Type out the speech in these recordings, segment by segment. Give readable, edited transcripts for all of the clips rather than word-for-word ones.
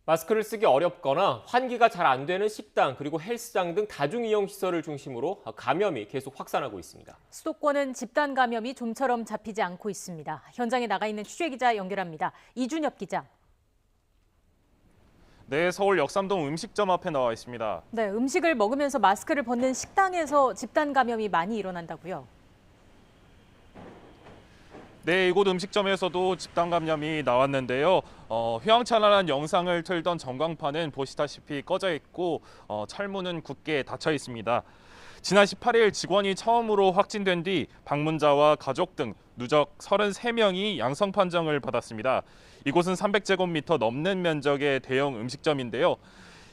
마스크를 쓰기 어렵거나 환기가 잘 안 되는 식당 그리고 헬스장 등 다중이용 시설을 중심으로 감염이 계속 확산하고 있습니다. 수도권은 집단 감염이 좀처럼 잡히지 않고 있습니다. 현장에 나가 있는 취재기자 연결합니다. 이준엽 기자. 네, 서울 역삼동 음식점 앞에 나와 있습니다. 네, 음식을 먹으면서 마스크를 벗는 식당에서 집단 감염이 많이 일어난다고요. 네, 이곳 음식점에서도 집단 감염이 나왔는데요. 휘황찬란한 영상을 틀던 전광판은 보시다시피 꺼져 있고 철문은 굳게 닫혀 있습니다. 지난 18일 직원이 처음으로 확진된 뒤 방문자와 가족 등 누적 33명이 양성 판정을 받았습니다. 이곳은 300제곱미터 넘는 면적의 대형 음식점인데요.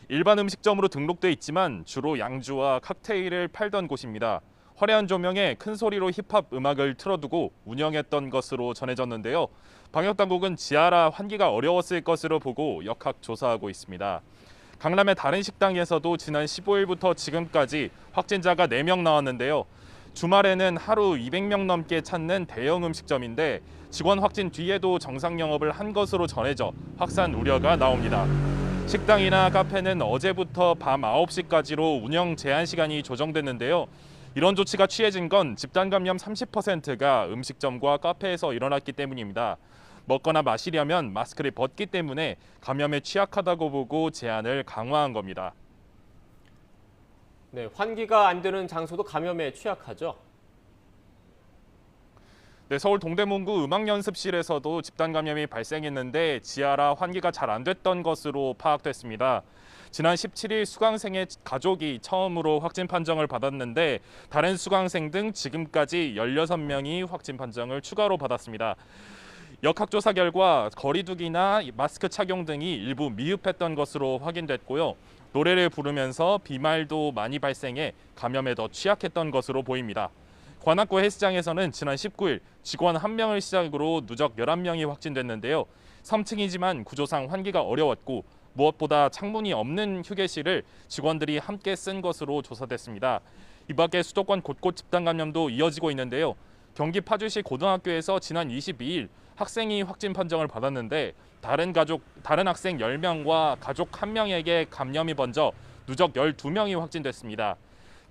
일반 음식점으로 등록돼 있지만 주로 양주와 칵테일을 팔던 곳입니다. 화려한 조명에 큰 소리로 힙합 음악을 틀어두고 운영했던 것으로 전해졌는데요. 방역당국은 지하라 환기가 어려웠을 것으로 보고 역학조사하고 있습니다. 강남의 다른 식당에서도 지난 15일부터 지금까지 확진자가 4명 나왔는데요. 주말에는 하루 200명 넘게 찾는 대형 음식점인데 직원 확진 뒤에도 정상 영업을 한 것으로 전해져 확산 우려가 나옵니다. 식당이나 카페는 어제부터 밤 9시까지로 운영 제한 시간이 조정됐는데요. 이런 조치가 취해진 건 집단 감염 30%가 음식점과 카페에서 일어났기 때문입니다. 먹거나 마시려면 마스크를 벗기 때문에 감염에 취약하다고 보고 제한을 강화한 겁니다. 네, 환기가 안 되는 장소도 감염에 취약하죠. 네, 서울 동대문구 음악연습실에서도 집단 감염이 발생했는데 지하라 환기가 잘 안 됐던 것으로 파악됐습니다. 지난 17일 수강생의 가족이 처음으로 확진 판정을 받았는데 다른 수강생 등 지금까지 16명이 확진 판정을 추가로 받았습니다. 역학조사 결과 거리두기나 마스크 착용 등이 일부 미흡했던 것으로 확인됐고요. 노래를 부르면서 비말도 많이 발생해 감염에 더 취약했던 것으로 보입니다. 관악구 헬스장에서는 지난 19일 직원 1명을 시작으로 누적 11명이 확진됐는데요. 3층이지만 구조상 환기가 어려웠고 무엇보다 창문이 없는 휴게실을 직원들이 함께 쓴 것으로 조사됐습니다. 이 밖에 수도권 곳곳 집단 감염도 이어지고 있는데요. 경기 파주시 고등학교에서 지난 22일 학생이 확진 판정을 받았는데 다른 학생 10명과 가족 1명에게 감염이 번져 누적 12명이 확진됐습니다.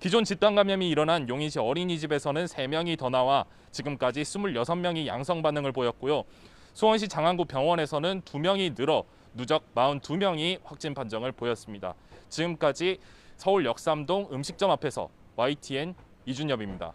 기존 집단 감염이 일어난 용인시 어린이집에서는 3명이 더 나와 지금까지 26명이 양성 반응을 보였고요. 수원시 장안구 병원에서는 2명이 늘어 누적 42명이 확진 판정을 보였습니다. 지금까지 서울 역삼동 음식점 앞에서 YTN 이준엽입니다.